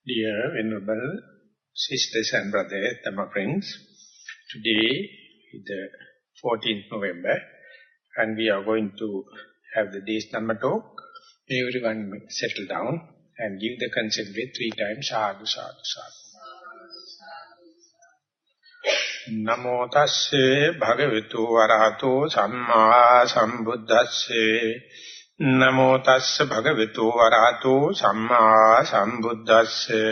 Dear Venerable Sisters and Brothers, Dhamma friends, today is the 14th November and we are going to have the day's Dhamma talk. Everyone settle down and give the consent with 3 times sadhu, sadhu, sadhu. Namo tasse bhagavatu arahato samma sambuddhasse. Namo tassa bhagavatu arahato samma sambuddhasse.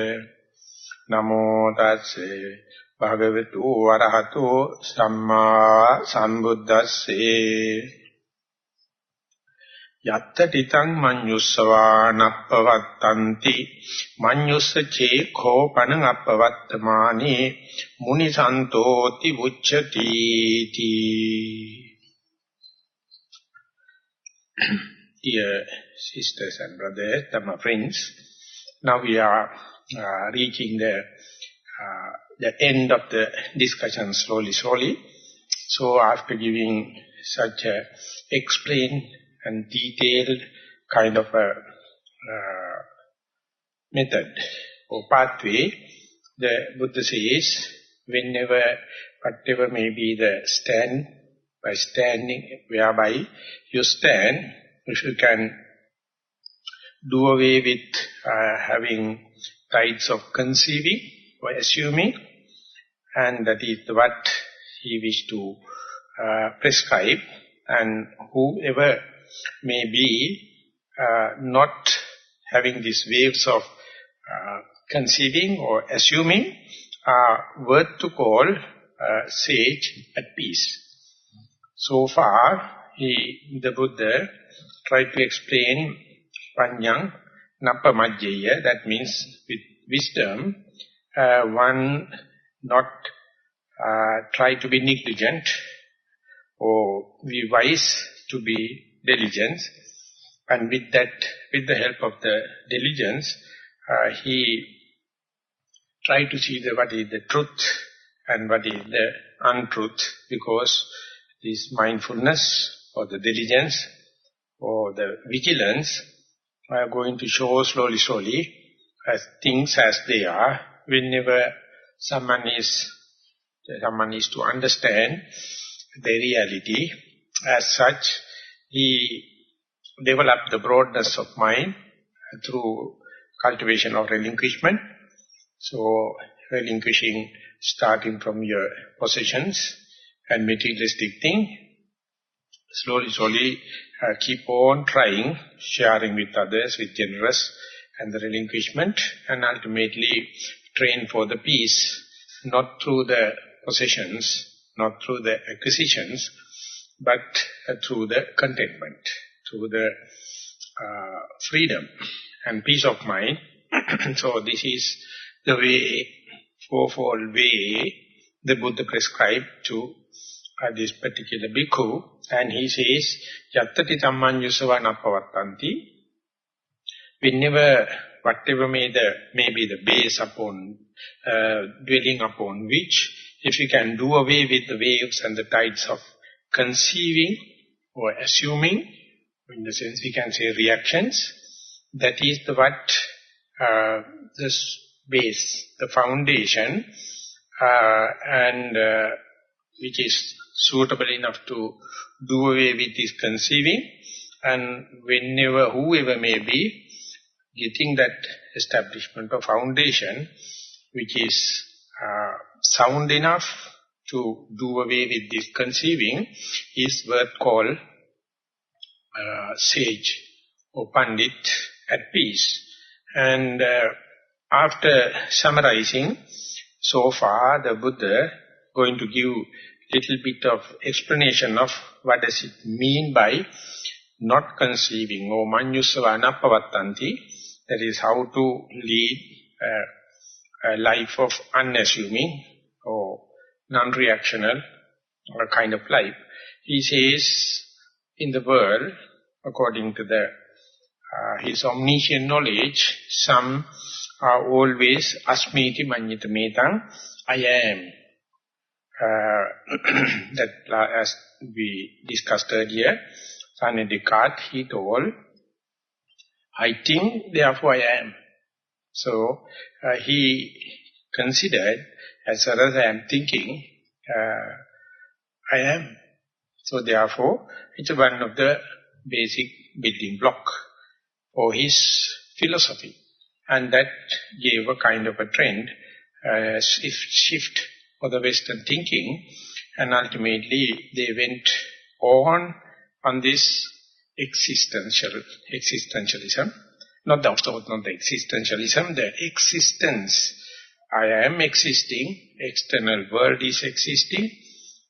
Namo tasse bhagavatu arahato samma sambuddhasse. Yatta titang manyussava nappavattanti manyussa che khopanang appavattamani munisantoti vucchati ti. Dear sisters and brothers, Dhamma friends, now we are reaching the end of the discussion slowly. So after giving such a explained and detailed kind of a method or pathway, the Buddha says, whatever may be the whereby you stand, if you can do away with having tides of conceiving or assuming, and that is what he wished to prescribe, and whoever may be not having these waves of conceiving or assuming are worth to call sage at peace. So far, the Buddha tried to explain Panyang Nappamajjaya, that means with wisdom, one not try to be negligent or be wise to be diligent, and with the help of the diligence, he tried to see what is the truth and what is the untruth, because this mindfulness or the diligence or the vigilance are going to show slowly as things as they are. Whenever someone is to understand the reality, as such, he developed the broadness of mind through cultivation of relinquishment. So, relinquishing starting from your possessions and materialistic thing, slowly keep on trying, sharing with others, with generous and the relinquishment, and ultimately train for the peace, not through the possessions, not through the acquisitions, but through the contentment, through the freedom and peace of mind. So this is the way, fourfold way, the Buddha prescribed to this particular bhikkhu, and he says, Yattati tammanyusava nappavattanti. Whatever may be the base upon, dwelling upon which, if you can do away with the waves and the tides of conceiving or assuming, in the sense we can say reactions, that is this base, the foundation, and which is suitable enough to do away with this conceiving, and whoever may be, getting that establishment or foundation which is sound enough to do away with this conceiving is worth called sage or pandit at peace. And after summarizing, so far the Buddha going to give little bit of explanation of what does it mean by not conceiving or manyussava nappavattanti, that is how to lead a life of unassuming or non-reactional kind of life. He says, in the world, according to his omniscient knowledge, some are always asmiti manyita metang, I am. That as we discussed earlier, Descartes, he told, I think, therefore I am. So he considered, as far as I am thinking, I am. So therefore, it's one of the basic building block for his philosophy. And that gave a kind of a trend, shift for the Western thinking. And ultimately, they went on this existentialism. Not the existentialism, the existence. I am existing, external world is existing,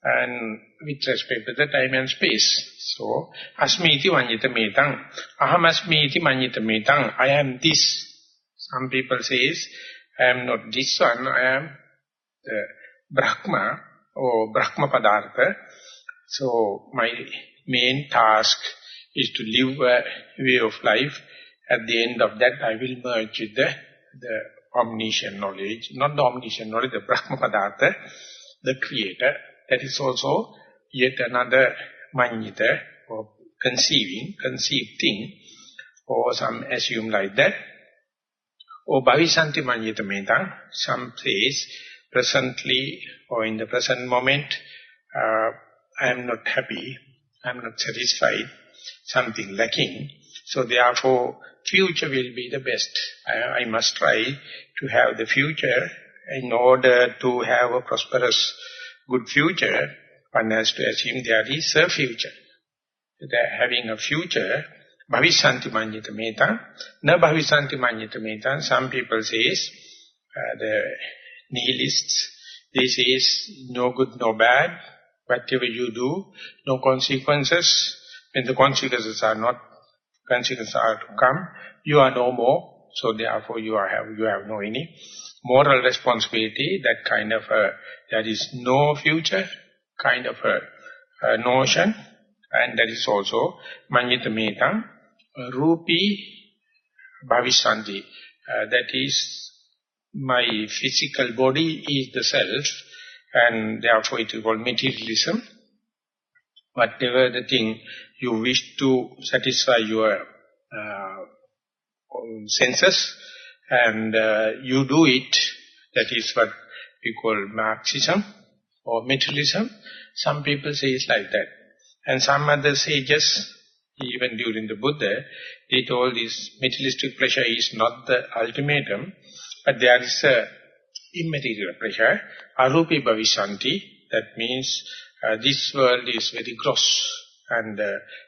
and with respect to the time and space. So, asmiti manyita metang, aham asmiti manyita metang, I am this. Some people says, I am not this one, I am the Brahma or Brahma Padartha. So, my main task is to live a way of life. At the end of that, I will merge with the omniscient knowledge, not the omniscient knowledge, the Brahma Padartha, the Creator. That is also yet another manyita, or conceived thing, or some assume like that. Or bhavisanti manyita metang, some says, presently or in the present moment, I am not happy, I am not satisfied, something lacking. So therefore, future will be the best. I must try to have the future. In order to have a prosperous, good future, one has to assume there is a future. Having a future, bhavisanti manyita metang, na bhavisanti manyita metang. Some people says, the nihilists, they says, no good, no bad, whatever you do, no consequences. When the consequences are to come, you are no more. So therefore you have no any moral responsibility. That kind of there is no future kind of a notion, and that is also manyita metang, rupi bhavisanti. That is, my physical body is the self, and therefore it is called materialism. Whatever the thing you wish to satisfy your senses, and you do it, that is what we call Marxism or materialism. Some people say it's like that. And some other sages, even during the Buddha, they told this materialistic pleasure is not the ultimatum, but there is a immaterial pleasure, arupi bhavisanti. That means this world is very gross, and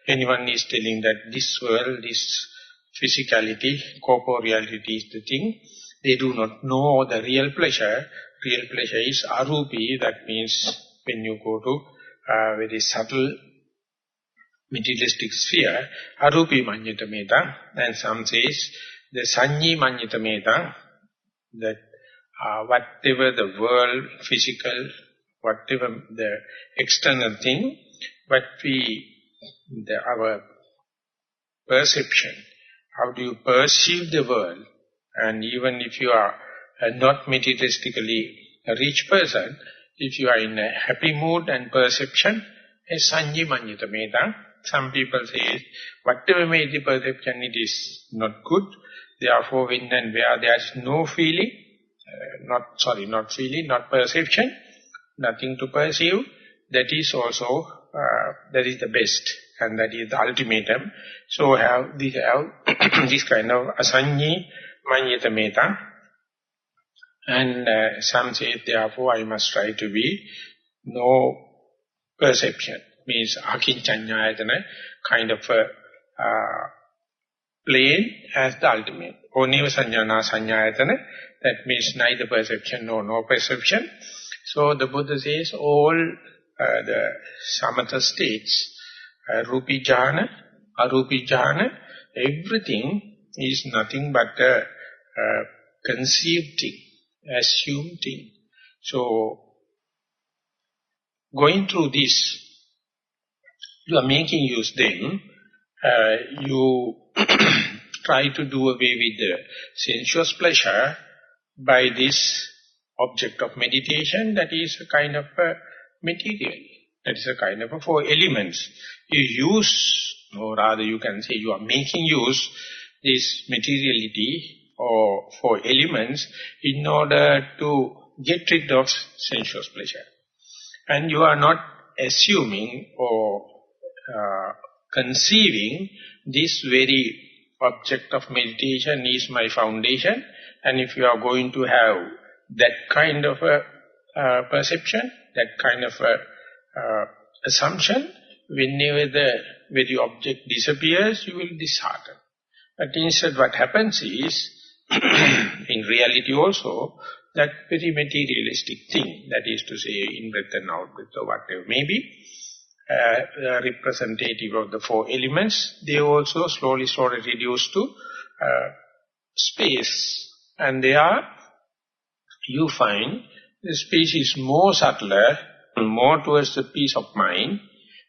anyone is telling that this world is physicality, corporeality is the thing. They do not know the real pleasure. Real pleasure is arupi. That means when you go to very subtle materialistic sphere, arupi manyita metang. And some says the sanyi manyita metang, that whatever the world, physical, whatever the external thing, but our perception, how do you perceive the world, and even if you are not materialistically a rich person, if you are in a happy mood and perception, a sanyi manyita metang. Some people say, whatever may the perception, it is not good. Therefore, when and where there is no feeling, not perception, nothing to perceive, that is also, that is the best, and that is the ultimatum. So have this kind of asanyi manyita metang. And some say, therefore, I must try to be no perception. Means akinchanyayatana, kind of a plain as the ultimate. Oneva sanyana sanyayatana, that means neither perception nor no perception. So the Buddha says all the samatha states, rupi jhana, arupi jhana, everything is nothing but a conceived thing, assumed thing. So going through this, you are making use then, you try to do away with the sensuous pleasure by this object of meditation, that is a kind of a material. That is a kind of a four elements. You use, or rather you can say you are making use this materiality or 4 elements in order to get rid of sensuous pleasure. And you are not assuming or conceiving this very object of meditation is my foundation, and if you are going to have that kind of a perception, that kind of a assumption, whenever the very object disappears, you will dishearten. But instead what happens is, in reality also, that very materialistic thing, that is to say in-breath and out-breath or whatever may be, representative of the 4 elements, they also slowly reduce to space. And there you find the space is more subtler, more towards the peace of mind,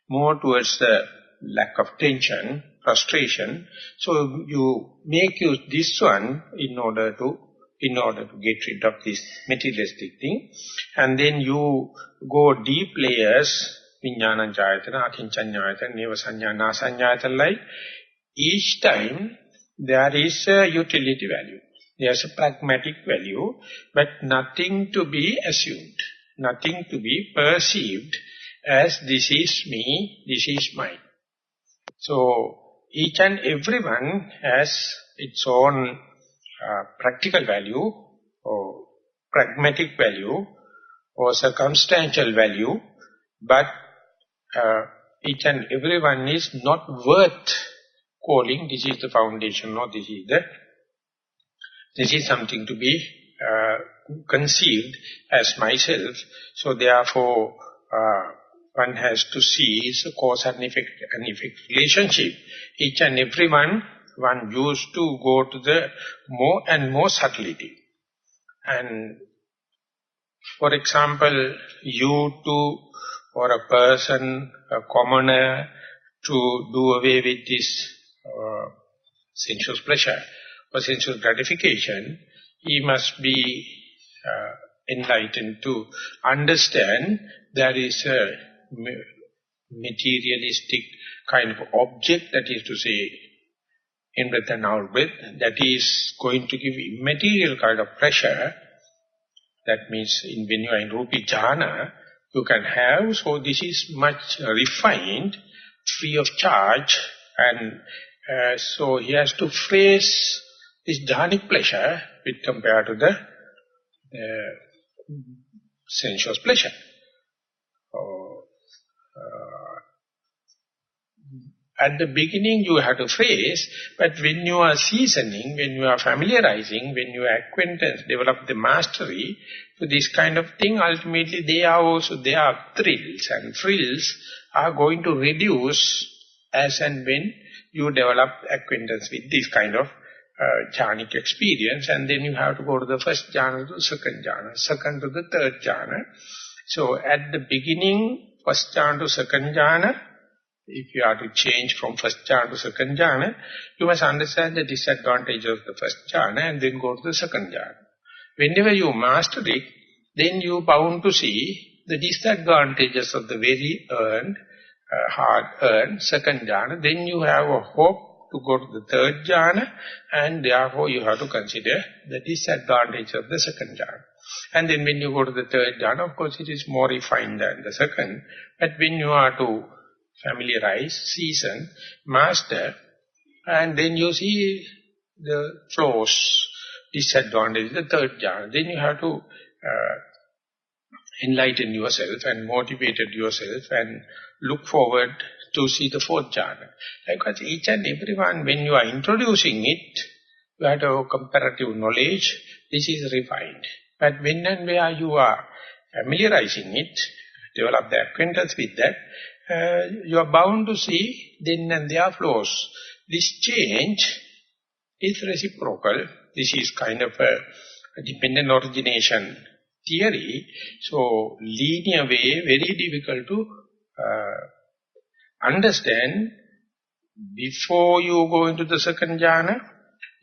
more towards the lack of tension, frustration. So you make use this one in order to get rid of this materialistic thing. And then you go deep layers, Vijnana Jayatana, Akinchanyayatana, Nevasanyana, Nasanyayatana, like each time there is a utility value. There is a pragmatic value, but nothing to be assumed, nothing to be perceived as this is me, this is mine. So each and every one has its own practical value or pragmatic value or circumstantial value, but each and every one is not worth calling this is the foundation or this is something to be conceived as myself. So therefore one has to see the cause and effect relationship. Each and every one used to go to the more and more subtlety. And for example, you to, or a person, a commoner, to do away with this sensuous pleasure or sensuous gratification, he must be enlightened to understand there is a materialistic kind of object, that is to say, in-breath and out-breath, that is going to give immaterial kind of pressure. That means when you are in Rupi Jhana, you can have, so this is much refined, free of charge, and so he has to phrase this jhanic pleasure with compared to the sensuous pleasure. At the beginning you have to phrase, but when you are seasoning, when you are familiarizing, when you are acquaintance, develop the mastery to this kind of thing, ultimately they are thrills, and thrills are going to reduce as and when you develop acquaintance with this kind of jhanic experience, and then you have to go to the first jhana to the second jhana, second to the third jhana. So at the beginning, first jhana to second jhana, if you are to change from first jhana to second jhana, you must understand the disadvantage of the first jhana and then go to the second jhana. Whenever you master it, then you are bound to see the disadvantages of the very hard-earned second jhana. Then you have a hope to go to the third jhana, and therefore you have to consider the disadvantage of the second jhana. And then when you go to the third jhana, of course it is more refined than the second, but when you are to familiarize, season, master, and then you see the flaws, disadvantage, the third jhana. Then you have to enlighten yourself and motivate yourself and look forward to see the fourth jhana. Because each and every one, when you are introducing it, you have to have comparative knowledge, this is refined. But when and where you are familiarizing it, develop the acquaintance with that, you are bound to see then and there flaws. This change is reciprocal. This is kind of a dependent origination theory. So, linear way, very difficult to understand. Before you go into the second jhana,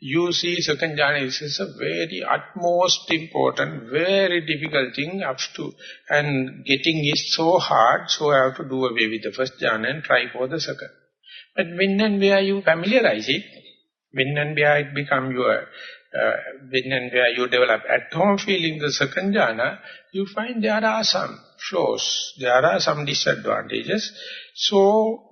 you see second jhana is a very utmost important, very difficult thing up to, and getting is so hard, so I have to do away with the first jhana and try for the second. But when and where you familiarize it, When and where it become your, when and where you develop at home feeling the second jhana, you find there are some flaws, there are some disadvantages. So,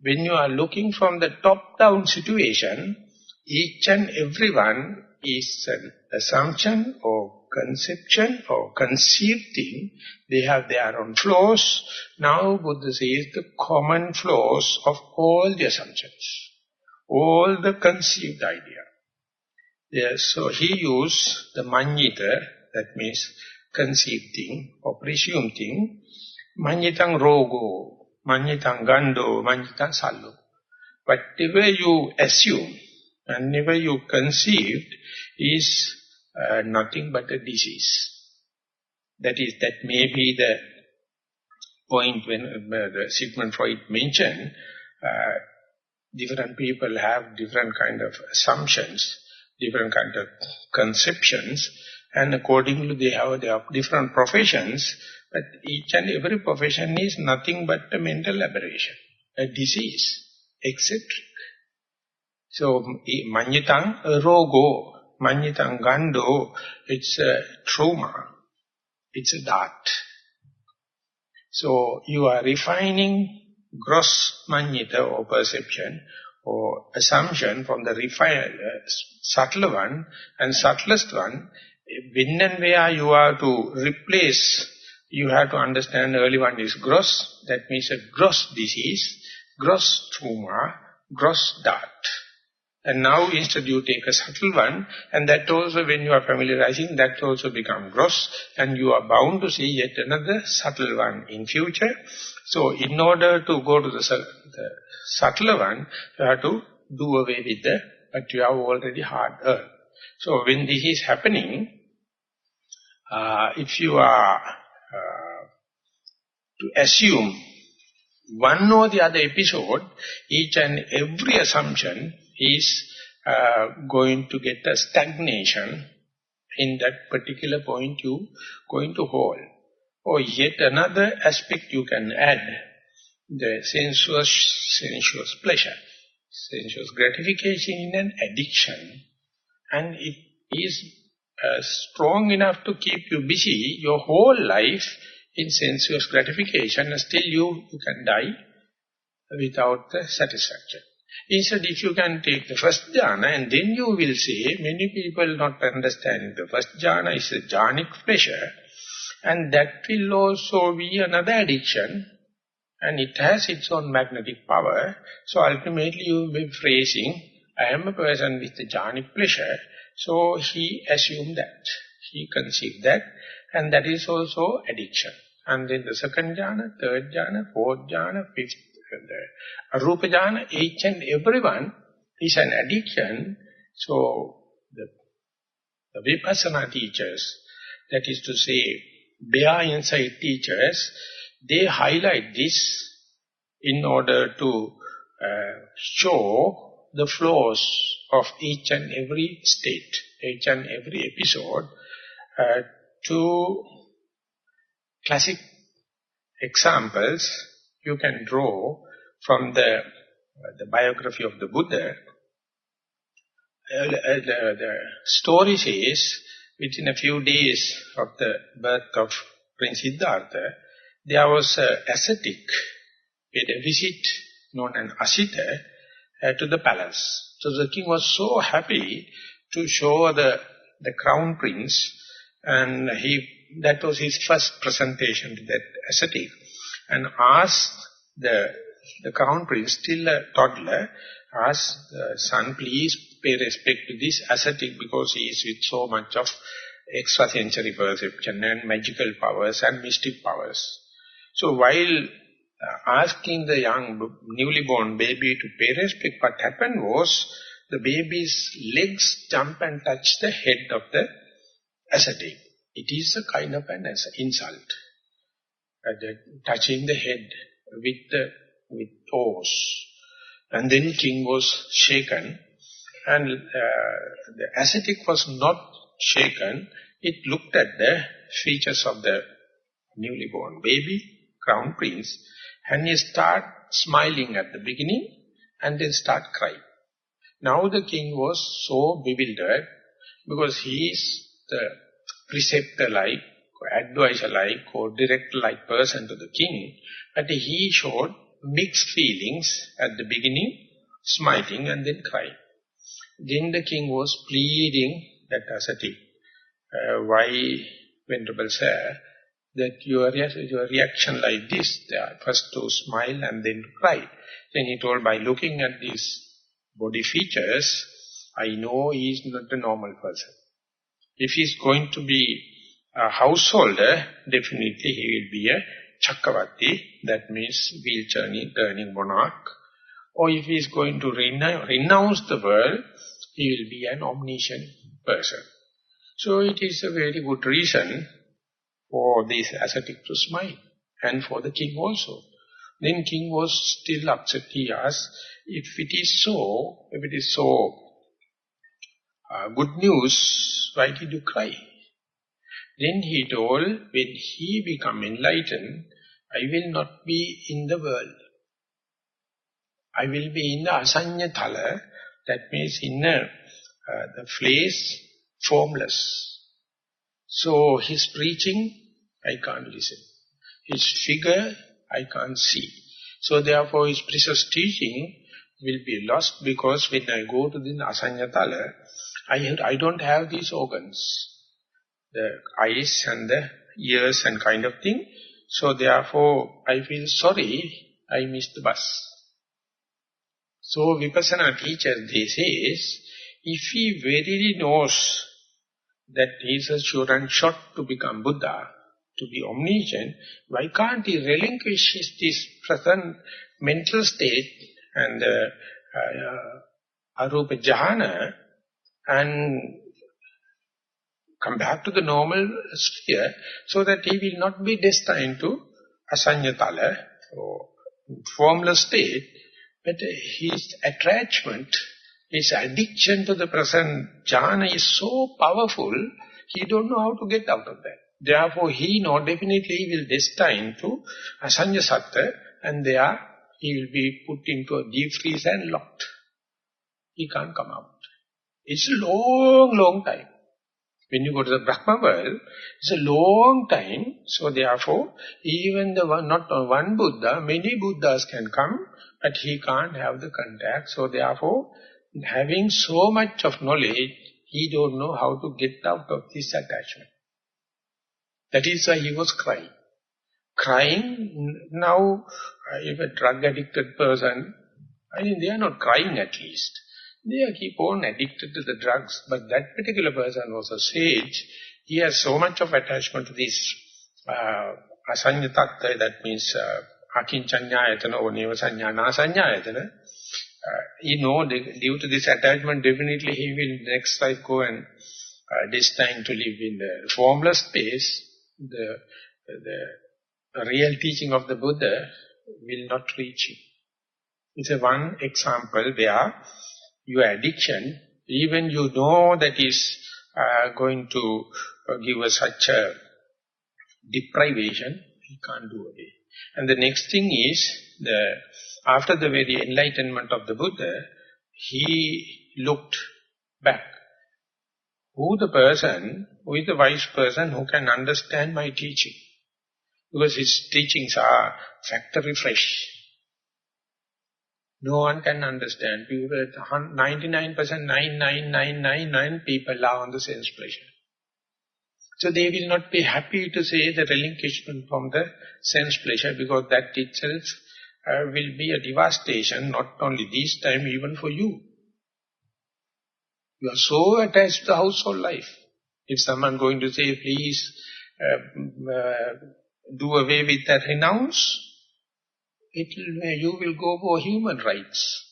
when you are looking from the top-down situation, each and everyone is an assumption or conception or conceived thing. They have their own flaws. Now Buddha says the common flaws of all the assumptions, all the conceived idea. Yes, so he used the manyita, that means conceived thing or presumed thing. Manyitang rogo, manyitang gando, manyitang sallo. Whatever you assume, whenever you conceived, is nothing but a disease. That may be the point when Sigmund Freud mentioned, different people have different kind of assumptions, different kind of conceptions, and accordingly they have their different professions, but each and every profession is nothing but a mental aberration, a disease, eccentric. So, manyitang rogo, manyitang gando, it's a trauma, it's a dart. So, you are refining gross manyita or perception or assumption from the refined, subtle one and subtlest one. When and where you are to replace, you have to understand early one is gross, that means a gross disease, gross trauma, gross dart. And now instead you take a subtle one, and that also when you are familiarizing, that also become gross, and you are bound to see yet another subtle one in future. So in order to go to the subtler one, you have to do away with the, but you have already hard earned. So when this is happening, if you are to assume one or the other episode, each and every assumption is going to get a stagnation in that particular point you going to hold. Or yet another aspect you can add, the sensuous pleasure, sensuous gratification in an addiction, and it is strong enough to keep you busy your whole life in sensuous gratification, and still you can die without the satisfaction. Instead, if you can take the first jhana, and then you will see many people not understanding the first jhana is a jhanic pleasure, and that will also be another addiction, and it has its own magnetic power. So ultimately you will be phrasing, I am a person with the jhanic pleasure. So he assumed that, he conceived that, and that is also addiction. And then the second jhana, third jhana, fourth jhana, fifth, the arupa jhana, each and everyone is an addiction. So the vipassana teachers, that is to say, bare insight teachers, they highlight this in order to show the flaws of each and every state, each and every episode. Two classic examples you can draw from the biography of the Buddha. The story says, within a few days of the birth of Prince Siddhartha, there was an ascetic, paid a visit, known as Asita, to the palace. So the king was so happy to show the crown prince, and that was his first presentation to that ascetic, and asked the crown prince, still a toddler, asked, son, please pay respect to this ascetic because he is with so much of extrasensory perception and magical powers and mystic powers. So while asking the young, newly born baby to pay respect, what happened was the baby's legs jump and touch the head of the ascetic. It is a kind of an insult. Touching the head with toes. And then king was shaken, and the ascetic was not shaken. It looked at the features of the newly born baby, crown prince, and he started smiling at the beginning and then start crying. Now the king was so bewildered because he is the preceptor-like, advisor-like or director-like person to the king, but he showed mixed feelings at the beginning, smiling and then crying. Then the king was pleading that ascetic, why, Venerable Sir, that your reaction like this, first to smile and then to cry. Then he told, by looking at these body features, I know he is not a normal person. If he is going to be a householder, definitely he will be a Chakravarti, that means wheel-turning monarch. Or if he is going to renounce the world, he will be an omniscient person. So it is a very good reason for this ascetic to smile, and for the king also. Then king was still upset. He asked, if it is so good news, why did you cry? Then he told, when he become enlightened, I will not be in the world. I will be in the asanya thala, that means in the place formless. So his preaching, I can't listen. His figure, I can't see. So therefore his precious teaching will be lost, because when I go to the asanya thala, I don't have these organs, the eyes and the ears and kind of thing. So therefore I feel sorry, I missed the bus. So Vipassana teacher, they says, if he verily knows that he is a sure and shot to become Buddha, to be omniscient, why can't he relinquish this present mental state and arupa jhana and come back to the normal sphere, so that he will not be destined to asanyatala or formless state, but his attachment, his addiction to the present jhana is so powerful, he don't know how to get out of that. Therefore, he knows definitely he will destined to asanya satta, and there he will be put into a deep freeze and locked. He can't come out. It's a long, long time. When you go to the Brahma world, it's a long time. So therefore, even the one, not one Buddha, many Buddhas can come, but he can't have the contact. So therefore, having so much of knowledge, he don't know how to get out of this attachment. That is why he was crying. Crying, now, if a drug-addicted person, I mean, they are not crying at least. They are keep on addicted to the drugs. But that particular person was a sage. He has so much of attachment to this asanya tattva, that means akinchanyayatana or nevasanyana. He know due to this attachment, definitely he will next life go and destined to live in the formless space. The real teaching of the Buddha will not reach him. It's a one example where your addiction, even you know that is going to give us such a deprivation, he can't do away. And the next thing is, after the very enlightenment of the Buddha, he looked back. Who is the wise person who can understand my teaching? Because his teachings are factory fresh. No one can understand. 99%, 99,999 people are on the sense pleasure. So they will not be happy to say the relinquishment from the sense pleasure, because that itself will be a devastation, not only this time, even for you. You are so attached to the household life. If someone going to say, please do away with that, renounce, you will go for human rights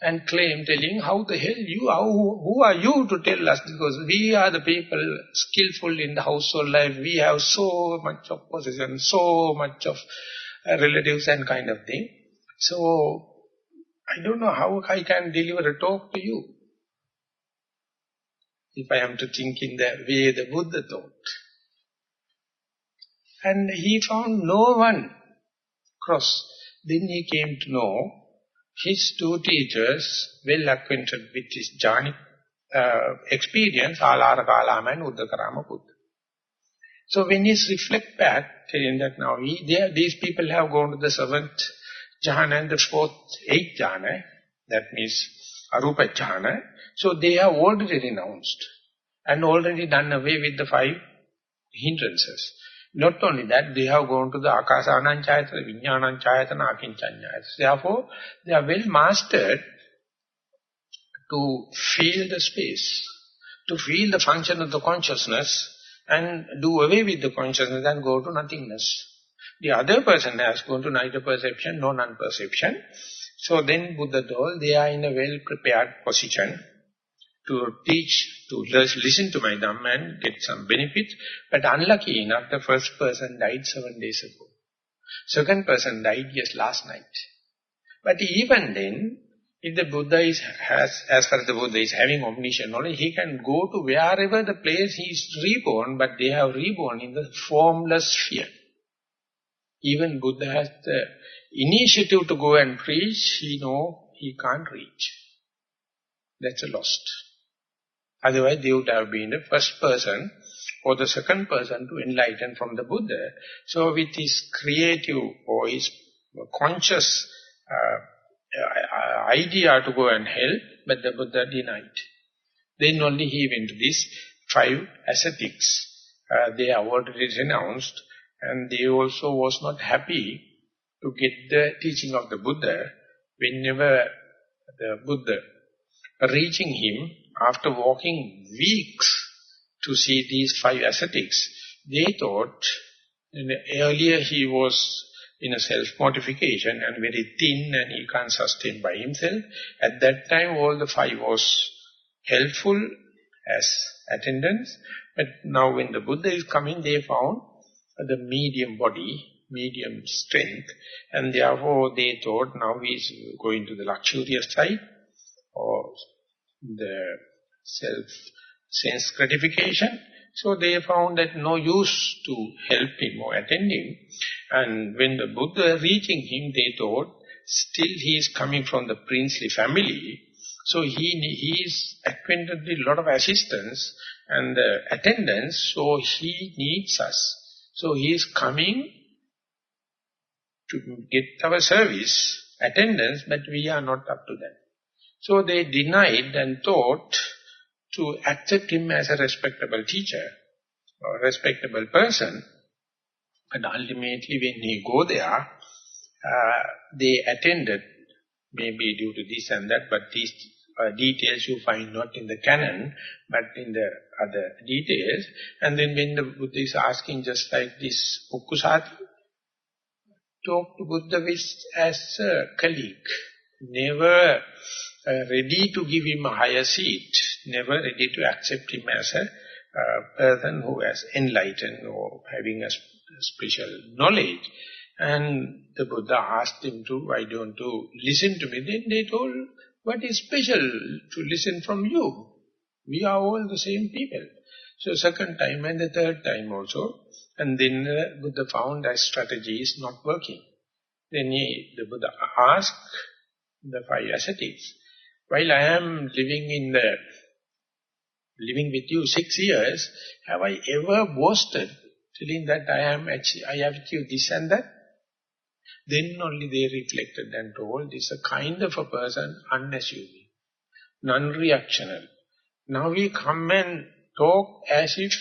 and telling, how the hell who are you to tell us? Because we are the people skillful in the household life. We have so much of possession, so much of relatives and kind of thing. So, I don't know how I can deliver a talk to you, if I am to think in the way the Buddha thought. And he found no one cross. Then he came to know, his two teachers, well acquainted with his jhanic experience, Alara Kalama and Uddhakarama Buddha. So when he reflect back, telling that now these people have gone to the 7th jhana and the 4th, 8th jhana, that means Arupa jhana, so they have already renounced and already done away with the 5 hindrances. Not only that, they have gone to the Akasananchayatana, Vijnananchayatana, Akinchanchayatana. Therefore, they are well mastered to feel the space, to feel the function of the consciousness and do away with the consciousness and go to nothingness. The other person has gone to neither perception nor non-perception. So then Buddha told, they are in a well-prepared position to teach, to listen to my Dhamma and get some benefits. But unlucky enough, the first person died 7 days ago. Second person died just last night. But even then, if the Buddha as far as the Buddha is having omniscient knowledge, he can go to wherever the place he is reborn, but they have reborn in the formless sphere. Even Buddha has the initiative to go and preach, he can't reach. That's a lost. Otherwise, they would have been the first person or the second person to enlighten from the Buddha. So with his creative or his conscious idea to go and help, but the Buddha denied. Then only he went to these 5 ascetics. They have already renounced, and they also was not happy to get the teaching of the Buddha. Whenever the Buddha reaching him, after walking weeks to see these 5 ascetics, they thought, earlier he was in a self-mortification and very thin and he can't sustain by himself. At that time all the 5 was helpful as attendants, but now when the Buddha is coming, they found the medium body, medium strength, and therefore they thought now he is going to the luxurious side or the self-sense gratification. So they found that no use to help him or attend him. And when the Buddha reaching him, they thought, still he is coming from the princely family. So he is acquainted with a lot of assistants and attendants, so he needs us. So he is coming to get our service, attendance, but we are not up to that. So they denied and thought to accept him as a respectable teacher or respectable person. But ultimately when he go there, they attended, maybe due to this and that, but these details you find not in the canon, but in the other details. And then when the Buddha is asking just like this, Pukkusati, talk to Buddha as a colleague, never ready to give him a higher seat, never ready to accept him as a person who has enlightened or having a special knowledge. And the Buddha asked him to, why don't you listen to me? Then they told, what is special to listen from you? We are all the same people. So second time and the third time also. And then Buddha found that strategy is not working. Then the Buddha asked the 5 ascetics, while I am living with you 6 years, have I ever boasted, telling that I have achieved this and that? Then only they reflected and told, this is a kind of a person, unassuming, non-reactional. Now we come and talk as if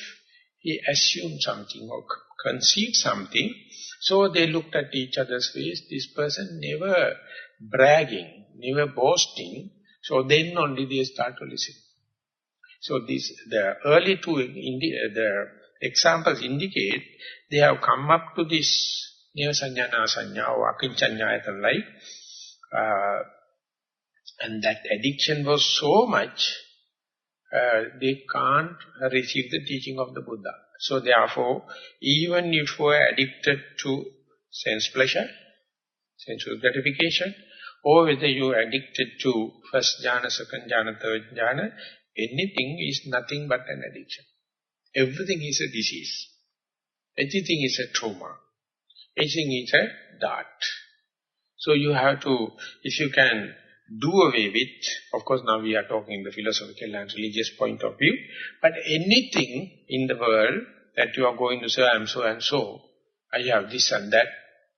he assumed something or conceived something. So they looked at each other's face, this person never bragging, never boasting. So then only they start to listen. So the early 2 the examples indicate they have come up to this Nissarana sanya or Akinchanchayatana like, and that addiction was so much, they can't receive the teaching of the Buddha. So therefore, even if you are addicted to sense pleasure, sensual gratification, or whether you are addicted to first jhana, second jhana, third jhana, anything is nothing but an addiction. Everything is a disease. Everything is a trauma. Everything is a dart. So you have to, if you can do away with, of course now we are talking in the philosophical and religious point of view, but anything in the world that you are going to say, I am so and so, I have this and that,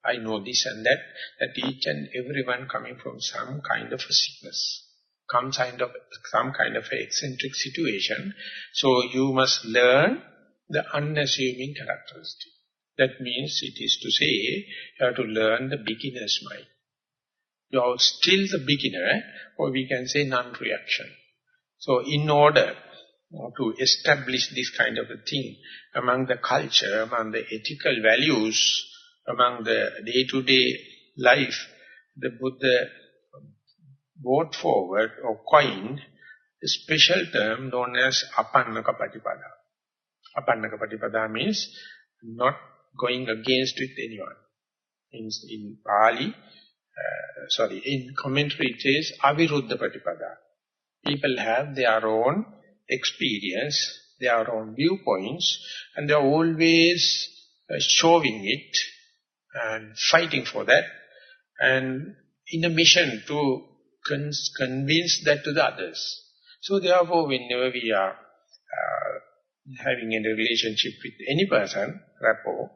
I know this and that each and everyone coming from some kind of a sickness, some kind of eccentric situation. So you must learn the unassuming characteristic. That means it is to say, you have to learn the beginner's mind. You are still the beginner, or we can say non-reaction. So in order to establish this kind of a thing among the culture, among the ethical values, among the day-to-day life, the Buddha brought forward or coined a special term known as apannaka patipada. Apannaka patipada means not going against with anyone. In Pali, in commentary it says aviruddha patipada. People have their own experience, their own viewpoints, and they are always showing it and fighting for that, and in a mission to convince that to the others. So therefore, whenever we are having a relationship with any person, rapport,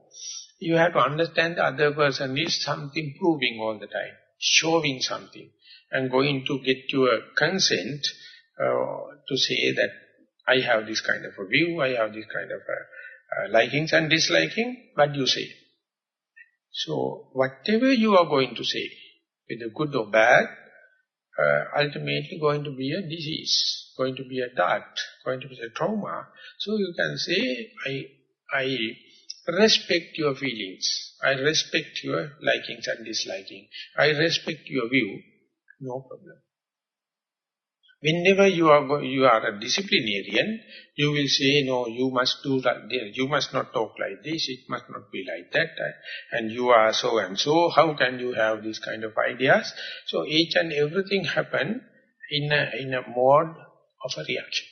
you have to understand the other person is something proving all the time, showing something, and going to get your consent to say that I have this kind of a view, I have this kind of likings and disliking, what you say. So whatever you are going to say, whether good or bad, ultimately going to be a disease, going to be a dart, going to be a trauma. So you can say, I respect your feelings, I respect your likings and disliking, I respect your view, no problem. Whenever you are a disciplinarian, you will say, no, you must do that, you must not talk like this, it must not be like that, and you are so and so, how can you have these kind of ideas? So each and everything happen in a mode of a reaction,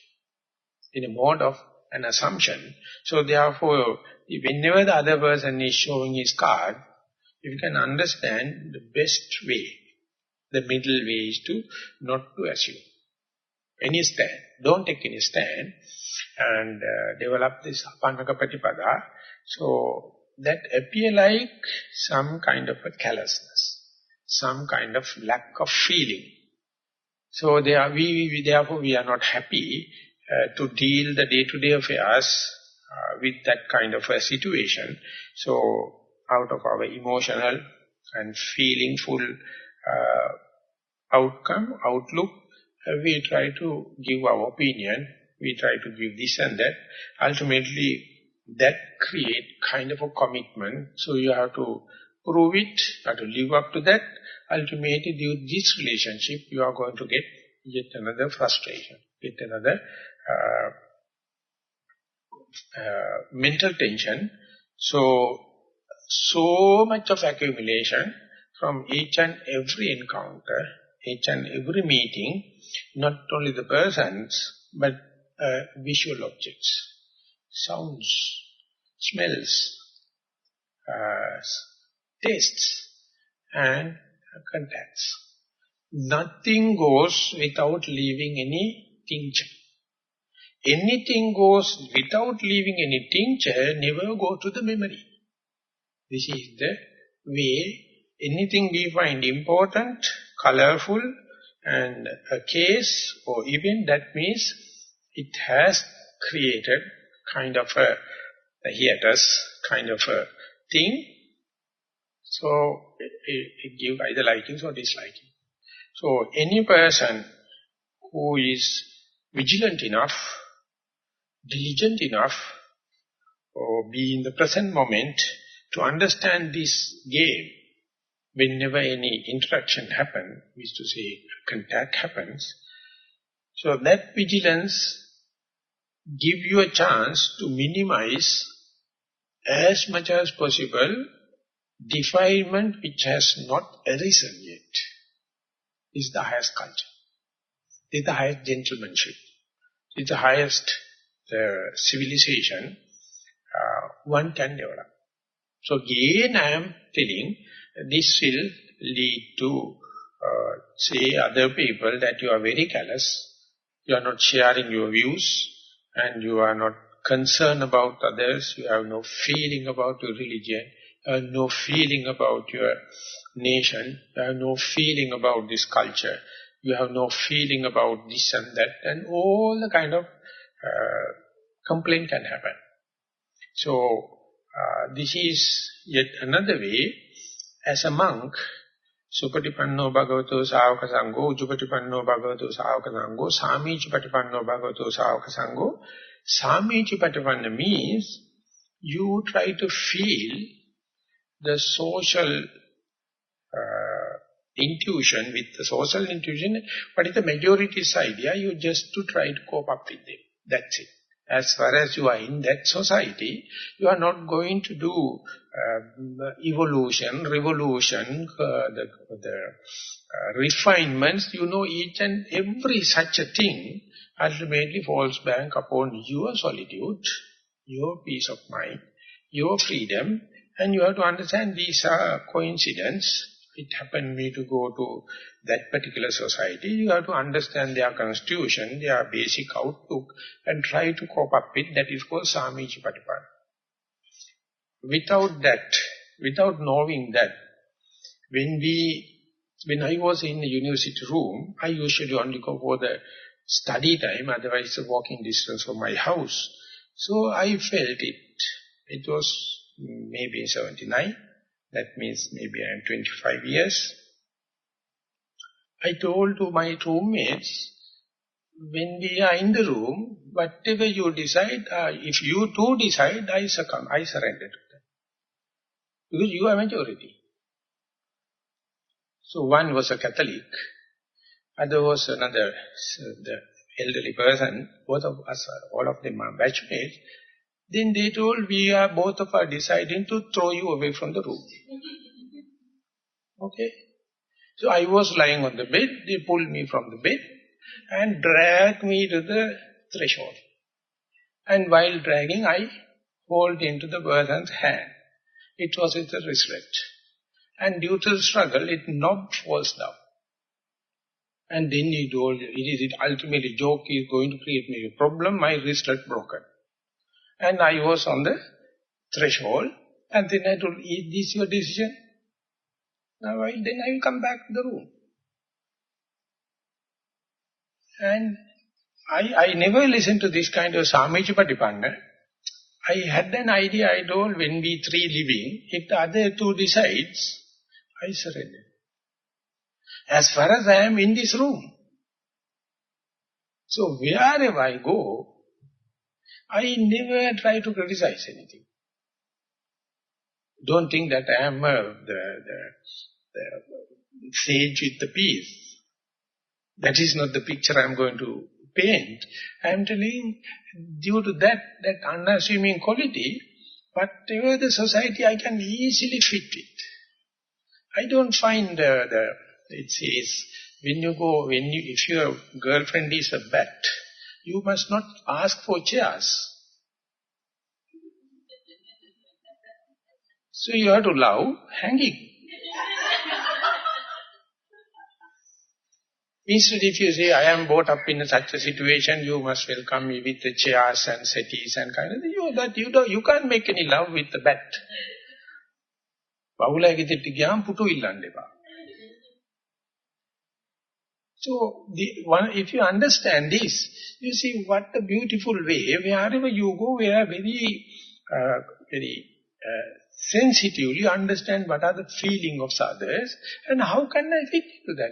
in a mode of an assumption. So therefore, whenever the other person is showing his card, if you can understand the best way, the middle way is to not to assume any stand. Don't take any stand and develop this apannaka patipada. So that appear like some kind of a callousness, some kind of lack of feeling. So therefore we are not happy to deal the day-to-day affairs with that kind of a situation. So out of our emotional and feelingful outlook, we try to give our opinion, we try to give this and that. Ultimately, that create kind of a commitment. So you have to prove it, you have to live up to that. Ultimately, due to this relationship, you are going to get yet another frustration, yet another mental tension. So much of accumulation from each and every encounter, each and every meeting, not only the persons, but visual objects, sounds, smells, tastes, and contacts. Nothing goes without leaving any tincture. Anything goes without leaving any tincture, never go to the memory. This is the way anything we find important, colorful, and a case or event, that means it has created kind of a hiatus, kind of a thing. So it gives either likings or disliking. So any person who is vigilant enough, diligent enough, or be in the present moment to understand this game, whenever any interaction happens, which is to say contact happens, so that vigilance give you a chance to minimize as much as possible defilement which has not arisen yet. This is the highest culture. This is the highest gentlemanship. This is the highest civilization one can develop. So again I am telling, this will lead to say other people that you are very callous, you are not sharing your views, and you are not concerned about others, you have no feeling about your religion, you have no feeling about your nation, you have no feeling about this culture, you have no feeling about this and that, and all the kind of complaint can happen. So, this is yet another way, as a monk, Supatipanno Bhagavato Sāvaka Sangho, Ujupatipanno Bhagavato Sāvaka Sangho, Samichi Patipanno Bhagavato Sāvaka Sangho. Samichi Patipanna means you try to feel the social intuition with the social intuition. What is the majority's idea? You just to try to cope up with them. That's it. As far as you are in that society, you are not going to do evolution, revolution, the refinements. You know, each and every such a thing ultimately falls back upon your solitude, your peace of mind, your freedom, and you have to understand these are coincidence. It happened me to go to that particular society. You have to understand their constitution, their basic outlook, and try to cope up with. That is called Samichi Patipanna. Without that, without knowing that, when I was in the university room, I usually only go for the study time, otherwise a walking distance from my house. So I felt it. It was maybe 79. That means maybe I am 25 years. I told to my roommates, when we are in the room, whatever you decide, if you too decide, I surrender to them. Because you are majority. So one was a Catholic, other was another, the elderly person, both of us, all of them are batchmates. Then they told, both of us deciding to throw you away from the room. Okay? So I was lying on the bed, they pulled me from the bed and dragged me to the threshold. And while dragging, I hold into the person's hand. It was with a wristlet. And due to the struggle, it knob falls down. And then he told, it ultimately joke is going to create me a problem, my wristlet broken. And I was on the threshold, and then I told, is this your decision? Now, then I will come back to the room. And I never listened to this kind of Samichi Patipanna. I had an idea, I told, when we three living, if the other two decides, I surrender. As far as I am in this room. So wherever I go, I never try to criticize anything. Don't think that I am the sage with the peace. That is not the picture I am going to paint. I am telling, due to that unassuming quality, whatever the society I can easily fit it. I don't find it says, if your girlfriend is a bat, you must not ask for chairs. So you have to love hanging. Instead, if you say, I am brought up in such a situation, you must welcome me with the chairs and settees and kind of thing. You can't make any love with the bat. So, if you understand this, you see what a beautiful way, wherever you go, we are very sensitively understand what are the feelings of others and how can I fit into that.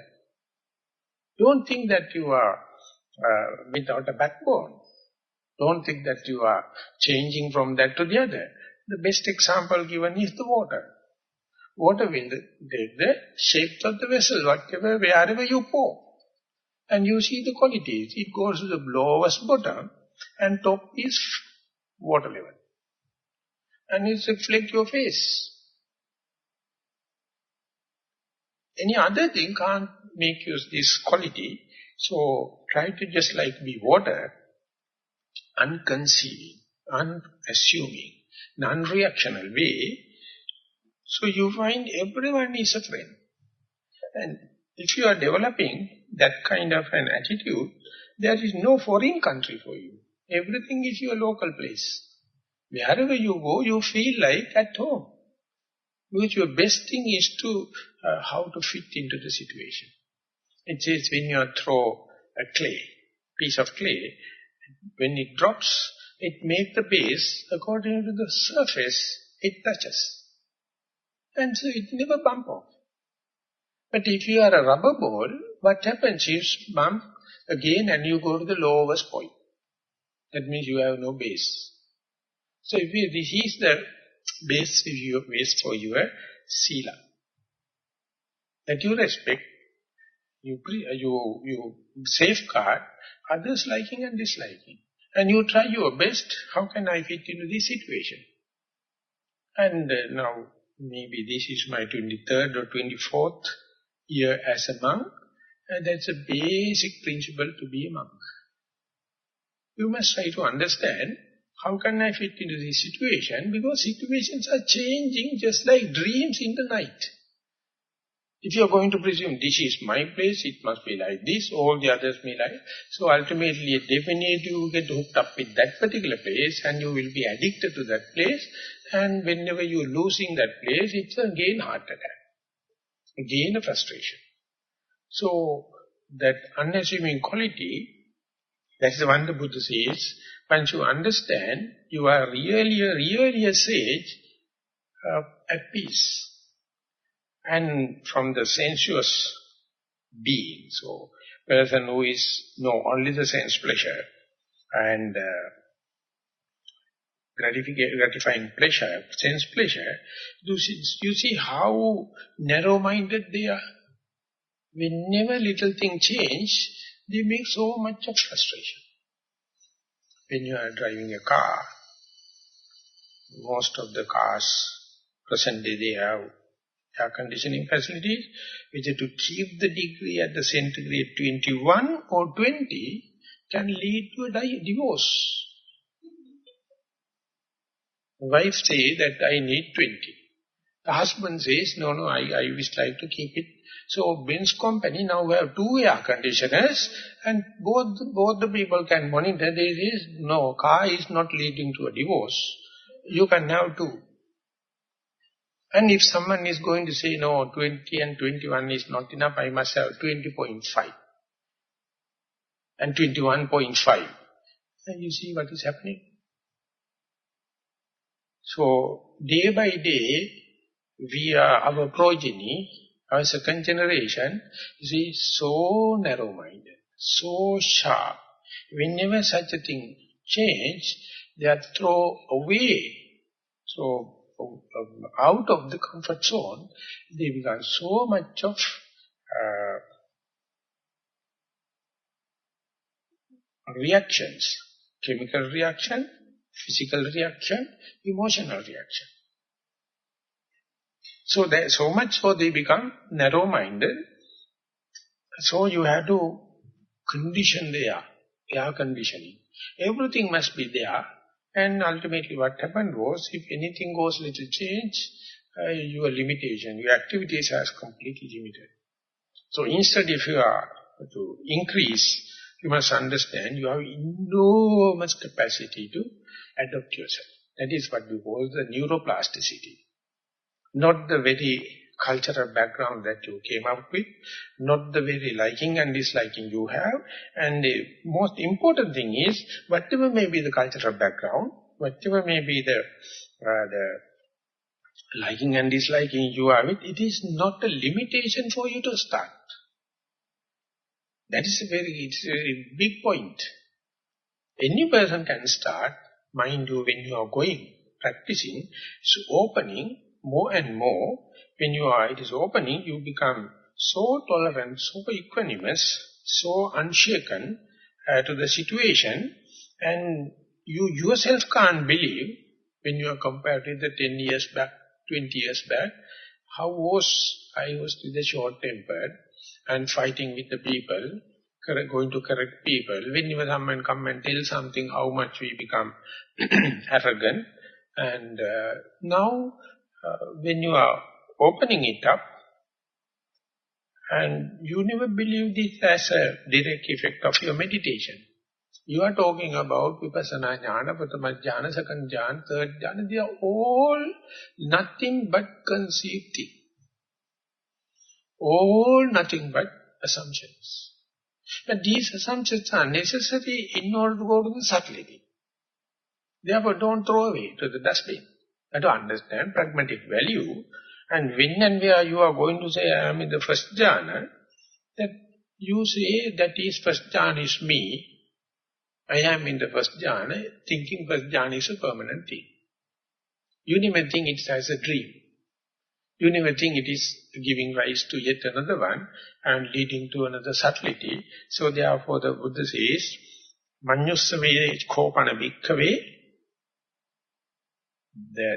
Don't think that you are without a backbone. Don't think that you are changing from that to the other. The best example given is the water. Water will take the shape of the vessel, wherever you pour. And you see the qualities. It goes to the lowest bottom and top is water level. And it reflects your face. Any other thing can't make you this quality. So try to just like be water, unconceiving, unassuming, non-reactional way. So you find everyone is a friend. And if you are developing that kind of an attitude, there is no foreign country for you. Everything is your local place. Wherever you go, you feel like at home. Because your best thing is to how to fit into the situation. It says when you throw a piece of clay, when it drops, it makes the base according to the surface it touches. And so it never bump off. But if you are a rubber ball, what happens is bump again and you go to the lowest point. That means you have no base. So this is the base for your sila. That you respect, you safeguard others' liking and disliking. And you try your best, how can I fit into this situation? And now, maybe this is my 23rd or 24th year as a monk, and that's a basic principle to be a monk. You must try to understand, how can I fit into this situation? Because situations are changing just like dreams in the night. If you are going to presume, this is my place, it must be like this, all the others may like. So ultimately, definitely you get hooked up with that particular place and you will be addicted to that place. And whenever you are losing that place, it's again heart attack, again a frustration. So that unassuming quality, that's the one the Buddha says, once you understand, you are really a sage at peace. And from the sensuous being, so person who is only the sense pleasure and gratifying pleasure, sense pleasure, you see how narrow-minded they are. Whenever little thing change, they make so much of frustration. When you are driving a car, most of the cars, present day they have air conditioning facilities, whether to keep the degree at the centigrade 21 or 20 can lead to a divorce. The wife says that I need 20. The husband says, no, I wish like to keep it. So Ben's company now have 2 air conditioners and both the people can monitor. There is no, car is not leading to a divorce. You can have 2. And if someone is going to say, no, 20 and 21 is not enough, I must have 20.5 and 21.5. And you see what is happening. So, day by day, we are, our progeny, our second generation, is so narrow-minded, so sharp. Whenever such a thing change, they are thrown away. So, out of the comfort zone, they become so much of reactions, chemical reaction, physical reaction, emotional reaction. So much so they become narrow-minded. So you have to condition the air conditioning. Everything must be there. And ultimately what happened was, if anything goes little change, your limitation, your activities are completely limited. So instead if you are to increase, you must understand you have enormous capacity to adapt yourself. That is what we call the neuroplasticity. Not the very cultural background that you came up with, not the very liking and disliking you have. And the most important thing is, whatever may be the cultural background, whatever may be the liking and disliking you have, it is not a limitation for you to start. That is it's a very big point. Any person can start, mind you, when you are going, practicing, it's opening more and more. When it is opening, you become so tolerant, so equanimous, so unshaken to the situation, and you yourself can't believe, when you are compared with the 10 years back, 20 years back, I was with the short-tempered and fighting with the people, going to correct people. Whenever someone come and tell something, how much we become arrogant. And now when you are opening it up, and you never believe this as a direct effect of your meditation. You are talking about Vipassana Jnana, Prathama Jnana, Second Jnana, Third Jnana. They are all nothing but conceived thing. All nothing but assumptions. But these assumptions are necessary in order to go to the subtlety. Therefore, don't throw away to the dustbin. You have to understand pragmatic value. And when and where you are going to say, I am in the first jhana, that you say that is first jhana is me. I am in the first jhana, thinking first jhana is a permanent thing. You never think it as a dream. You never think it is giving rise to yet another one and leading to another subtlety. So therefore the Buddha says, Manyussave Kopana Bhikkhave,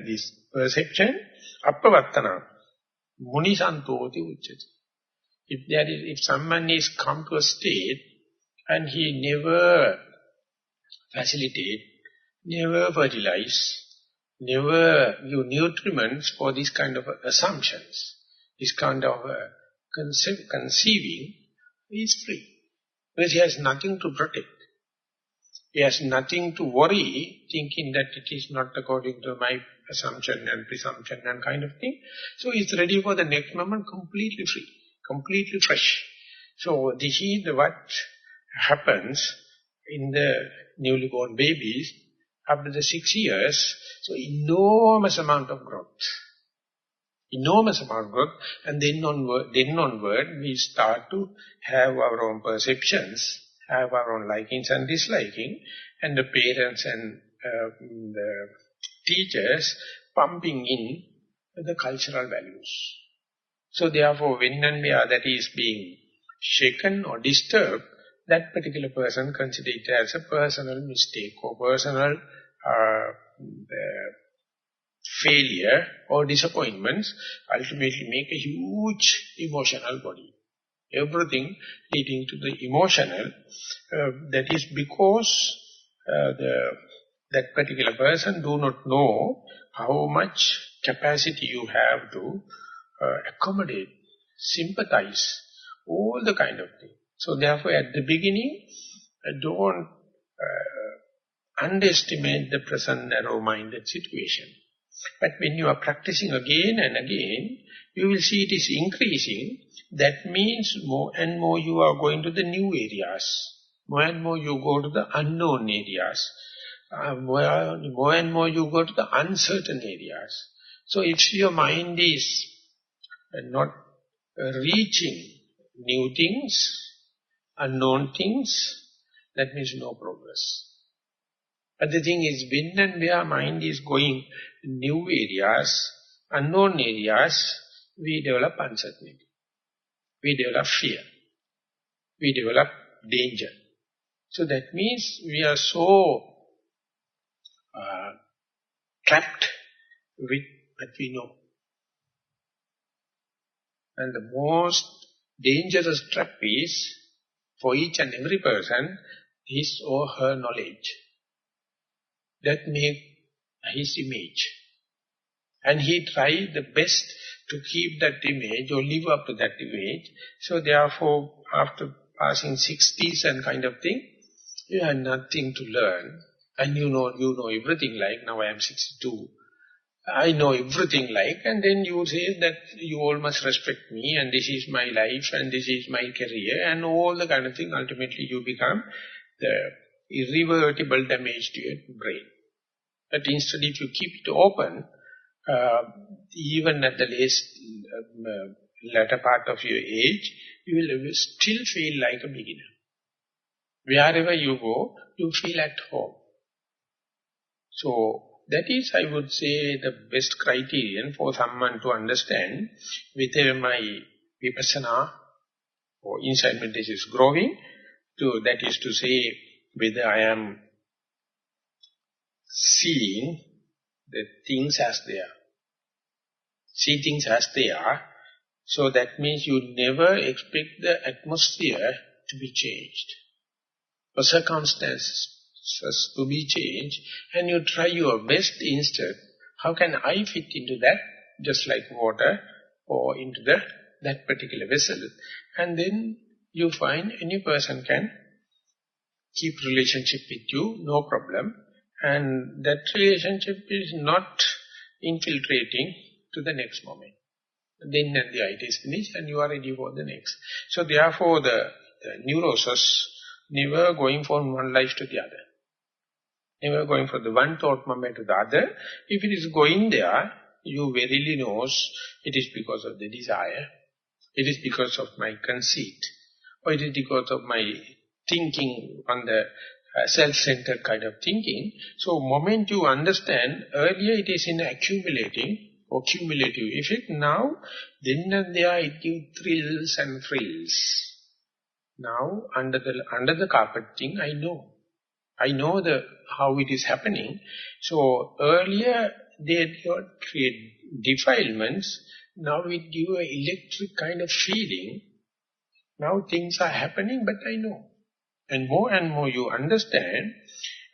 this perception, Appavattana, Munisantoti Uchati. If someone is come to a state and he never facilitate, never fertilize, never give nutriments for this kind of assumptions, this kind of conceiving, he is free. Because he has nothing to protect. He has nothing to worry, thinking that it is not according to my assumption and presumption and kind of thing. So he is ready for the next moment, completely free, completely fresh. So this is what happens in the newly born babies after the 6 years. So enormous amount of growth. Enormous amount of growth. And then onward we start to have our own perceptions, have our own likings and disliking, and the parents and the teachers pumping in the cultural values. So therefore, when and where that is being shaken or disturbed, that particular person consider it as a personal mistake or personal failure or disappointments, ultimately make a huge emotional body. Everything leading to the emotional, that is because that particular person do not know how much capacity you have to accommodate, sympathize, all the kind of thing. So therefore at the beginning, don't underestimate the present narrow-minded situation. But when you are practicing again and again, you will see it is increasing. That means more and more you are going to the new areas. More and more you go to the unknown areas. More and more you go to the uncertain areas. So if your mind is not reaching new things, unknown things, that means no progress. But the thing is, when and where mind is going new areas, unknown areas, we develop uncertainty. We develop fear. We develop danger. So that means we are so trapped with what we know. And the most dangerous trap is, for each and every person, his or her knowledge. That makes his image. And he tried the best to keep that image or live up to that image. So therefore, after passing 60s and kind of thing, you have nothing to learn. And you know everything like, now I am 62. I know everything like, and then you say that you all must respect me and this is my life and this is my career and all the kind of thing. Ultimately you become the irreversible damage to your brain. But instead if you keep it open, even at the latter part of your age, you will still feel like a beginner. Wherever you go, you feel at home. So, that is, I would say, the best criterion for someone to understand whether my vipassana or insight meditation is growing. That is to say, whether I am seeing the things as they are. See things as they are. So that means you never expect the atmosphere to be changed, or circumstances to be changed, and you try your best instead. How can I fit into that just like water, pour into that particular vessel. And then you find any person can keep relationship with you, no problem. And that relationship is not infiltrating to the next moment. Then and the it is finished and you are ready for the next. So therefore the neurosis never going from one life to the other. Never going from the one thought moment to the other. If it is going there, you verily knows it is because of the desire. It is because of my conceit. Or it is because of my thinking on the self-centered kind of thinking. So moment you understand, earlier it is in accumulating or cumulative effect. Now, then and there it gives thrills and frills. Now, under the carpet thing, I know. I know how it is happening. So, earlier they did not create defilements. Now it gives an electric kind of feeling. Now things are happening, but I know. And more you understand,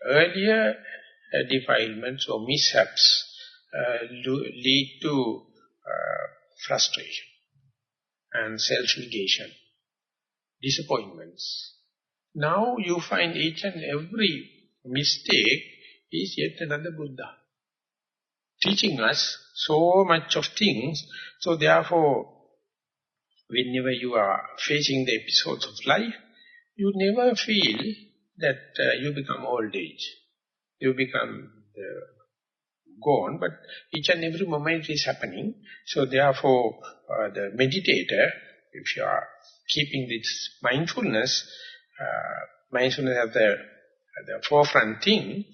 earlier defilements or mishaps lead to frustration and self-negation, disappointments. Now you find each and every mistake is yet another Buddha, teaching us so much of things. So therefore, whenever you are facing the episodes of life, you never feel that you become old age. You become gone, but each and every moment is happening. So therefore, the meditator, if you are keeping this mindfulness as the forefront thing,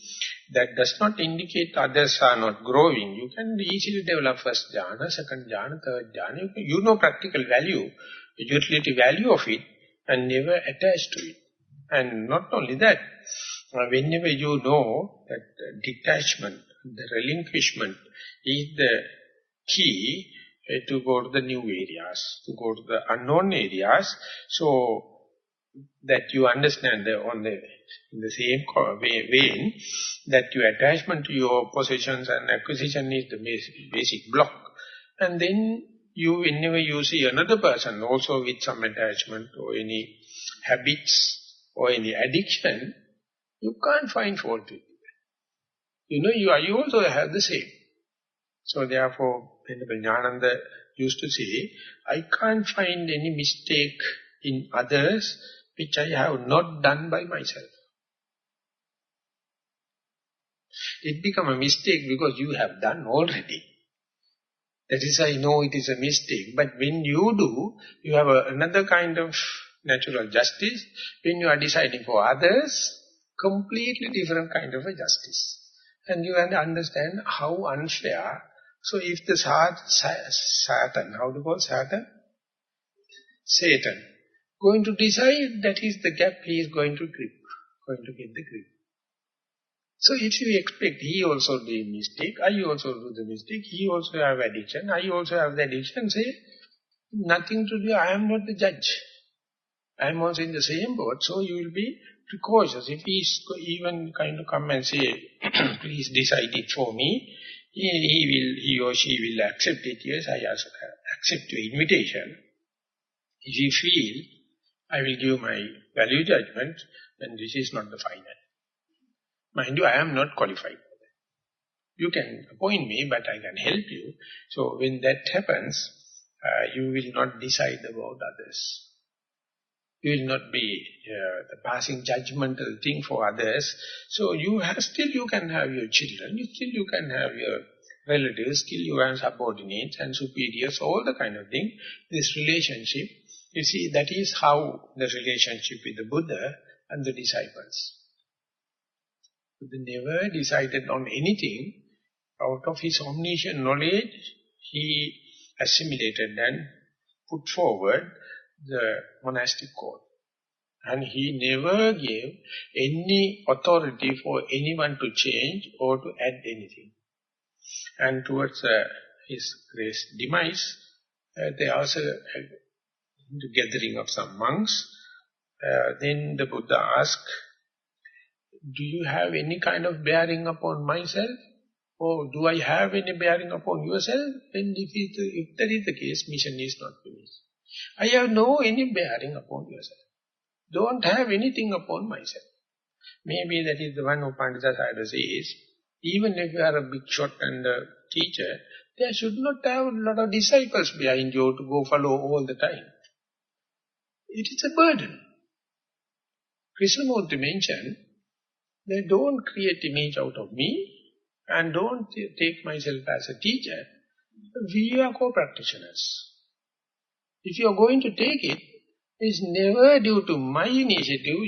that does not indicate others are not growing. You can easily develop first jhana, second jhana, third jhana. You know practical value, the utility value of it, and never attach to it. And not only that, whenever you know that detachment, the relinquishment is the key to go to the new areas, to go to the unknown areas, so that you understand in the same vein that your attachment to your possessions and acquisition is the basic block. And then whenever you see another person also with some attachment or any habits or any addiction, you can't find fault with it. You know, you also have the same. So therefore, Venerable Jnananda used to say, I can't find any mistake in others which I have not done by myself. It becomes a mistake because you have done already. That is, I know it is a mistake. But when you do, you have another kind of natural justice. When you are deciding for others, completely different kind of a justice. And you understand how unfair. So if the Satan, how do you call Satan? Satan, going to decide, that is the gap he is going to get the grip. So if you expect he also do mistake, I also do the mistake, he also have addiction, I also have the addiction, say, nothing to do, I am not the judge. I am also in the same boat, so you will be precautious. If he is even kind of come and say, please decide it for me, he or she will accept it. Yes, I accept your invitation. If you feel, I will give my value judgment, then this is not the final. Mind you, I am not qualified for that. You can appoint me, but I can help you. So when that happens, you will not decide about others. You will not be the passing judgmental thing for others. So you can have your children, still you can have your relatives, still you have subordinates and superiors, all the kind of thing. This relationship, you see, that is how the relationship with the Buddha and the disciples. Buddha never decided on anything. Out of his omniscient knowledge, he assimilated and put forward the monastic code. And he never gave any authority for anyone to change or to add anything. And towards his grace demise, there was the gathering of some monks. Then the Buddha asked, do you have any kind of bearing upon myself? Oh, do I have any bearing upon yourself? And if that is the case, mission is not finished. I have no any bearing upon yourself. Don't have anything upon myself. Maybe that is the one who Pandita Sayadaw says, even if you are a big shot and a teacher, there should not have a lot of disciples behind you to go follow all the time. It is a burden. Krishnamurti mentioned, they don't create image out of me and don't take myself as a teacher. We are co-practitioners. If you are going to take it, it's never due to my initiative.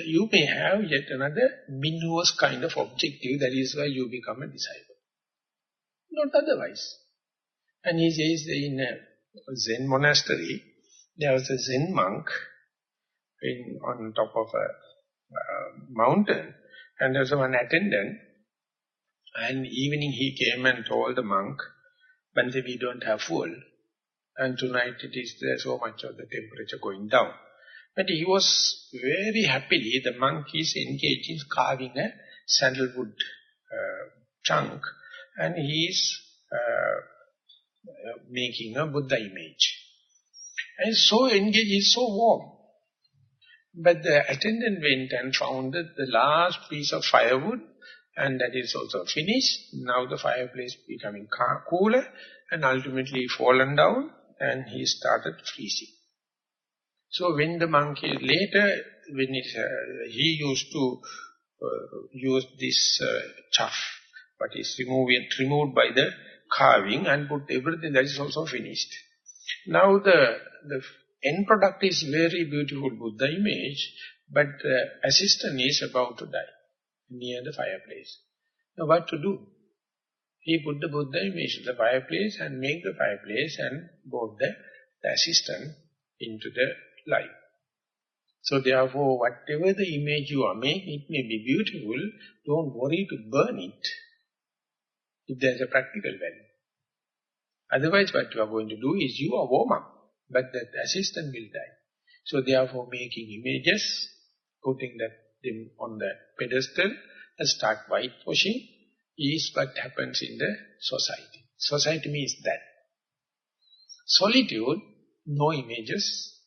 You may have yet another minuous kind of objective. That is why you become a disciple. Not otherwise. And he says in a Zen monastery, there was a Zen monk on top of a mountain, and there was one attendant, and evening he came and told the monk, Bante, we don't have fuel, and tonight it is there so much of the temperature going down. But he was very happily, the monk is engaged in carving a sandalwood chunk, and he is making a Buddha image. And so engaged, he is so warm. But the attendant went and found the last piece of firewood, and that is also finished. Now the fireplace becoming cooler, and ultimately fallen down, and he started freezing. So when the monk later, when he used to use this chaff, but is removed by the carving, and put everything, that is also finished. Now the end product is very beautiful Buddha image, but the assistant is about to die near the fireplace. Now what to do? He put the Buddha image in the fireplace and make the fireplace and brought the assistant into the light. So therefore, whatever the image you are making, it may be beautiful, don't worry to burn it if there is a practical value. Otherwise what you are going to do is you are warm up, but the assistant will die. So therefore making images, putting them on the pedestal and start whitewashing is what happens in the society. Society means that. Solitude, no images,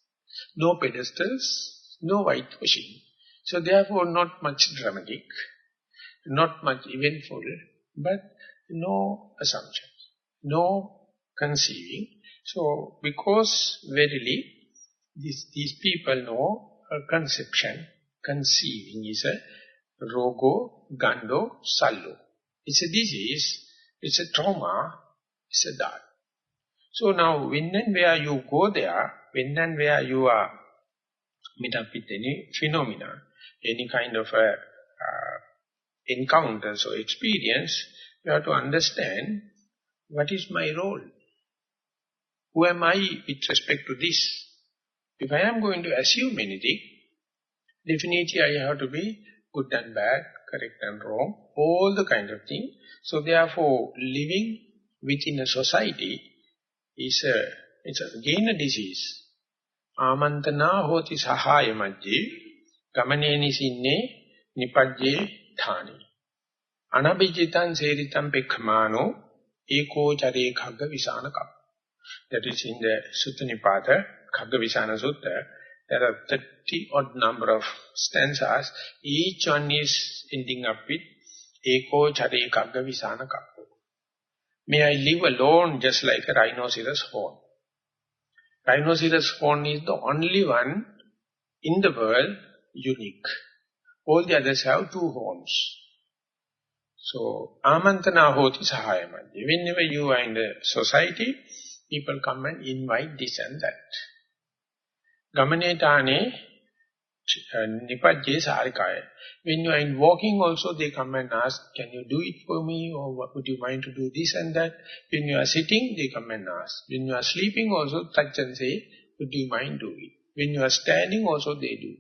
no pedestals, no whitewashing. So therefore not much dramatic, not much eventful, but no assumptions, no conceiving. So because verily these people know a conception, conceiving is a rogo, gando, sallo. It's a disease, it's a trauma, it's a dark. So now when and where you go there, when and where you are met up with any phenomena, any kind of encounters or experience, you have to understand what is my role. Who am I with respect to this? If I am going to assume anything, definitely I have to be good and bad, correct and wrong, all the kind of thing. So therefore, living within a society is again a disease. Amantana hoti sahaya majje, gamane nisinne nipajje thani. Anabhijitan seritam pekhamano, eko chare khagga visana kap. That is in the Sutta Nipata, Khagga Visana Sutta. There are 30 odd number of stanzas. Each one is ending up with Eko Chare Khagga Visana Kappo. May I live alone just like a rhinoceros horn. Rhinoceros horn is the only one in the world unique. All the others have two horns. So, amantana hoti sahayamadi. Whenever you are in the society, people come and invite this and that. Gamane tane nipajje sarikaya. When you are in walking also, they come and ask, can you do it for me, or would you mind to do this and that? When you are sitting, they come and ask. When you are sleeping also, touch and say, would you mind do it? When you are standing also, they do.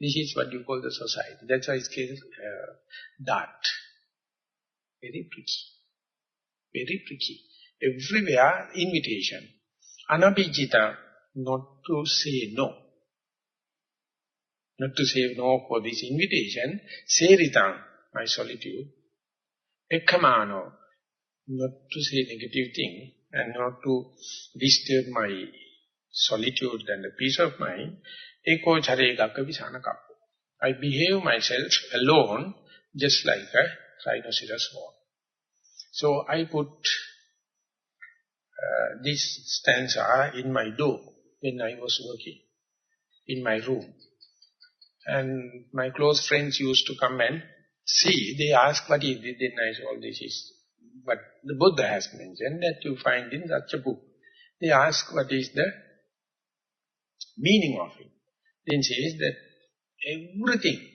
This is what you call the society. That's why it's called Dhat. Very tricky. Very tricky. Everywhere, invitation. Anabhijita, not to say no. Not to say no for this invitation. Seritam, my solitude. Ekkamano, not to say negative thing and not to disturb my solitude and the peace of mind. Eko chare gakka visana kappo. I behave myself alone just like a rhinoceros horn. So I put this stanza in my door when I was working in my room. And my close friends used to come and see. They ask what is this, then I say, all this is what the Buddha has mentioned that you find in such a book. They ask what is the meaning of it. Then says that everything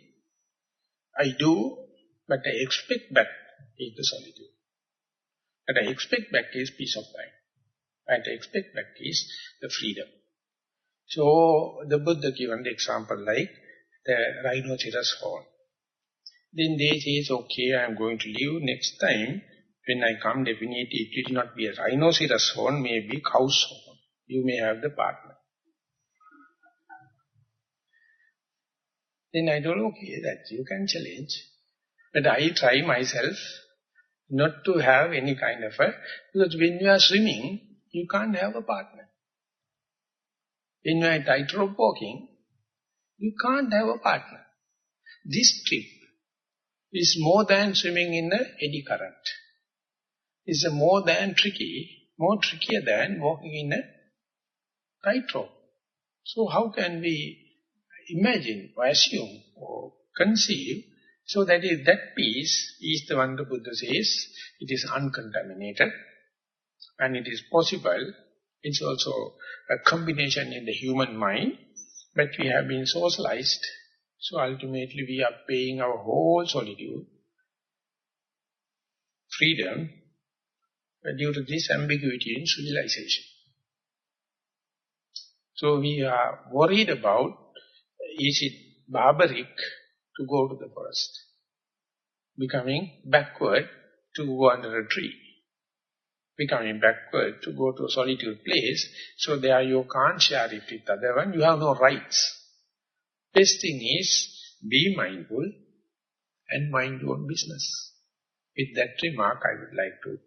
I do, but I expect back is the solitude. What I expect back is peace of mind. What I expect back is the freedom. So the Buddha given the example like the rhinoceros horn. Then they say, okay, I am going to leave. Next time, when I come, definitely it will not be a rhinoceros horn, maybe cow's horn. You may have the partner. Then I told, okay, that you can challenge. But I try myself not to have any kind of a... Because when you are swimming, you can't have a partner. When you are tightrope walking, you can't have a partner. This trip is more than swimming in an eddy current. It's more than tricky, more trickier than walking in a tightrope. So how can we imagine or assume or conceive? So that peace is the one the Buddha says, it is uncontaminated and it is possible. It's also a combination in the human mind, but we have been socialized. So ultimately we are paying our whole solitude, freedom, due to this ambiguity in civilization. So we are worried about, is it barbaric to go to the forest? Becoming backward to go under a tree. Becoming backward to go to a solitude place. So there you can't share it with other one. You have no rights. Best thing is, be mindful and mind your own business. With that remark, I would like to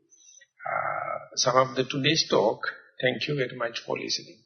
sum up the today's talk. Thank you very much for listening.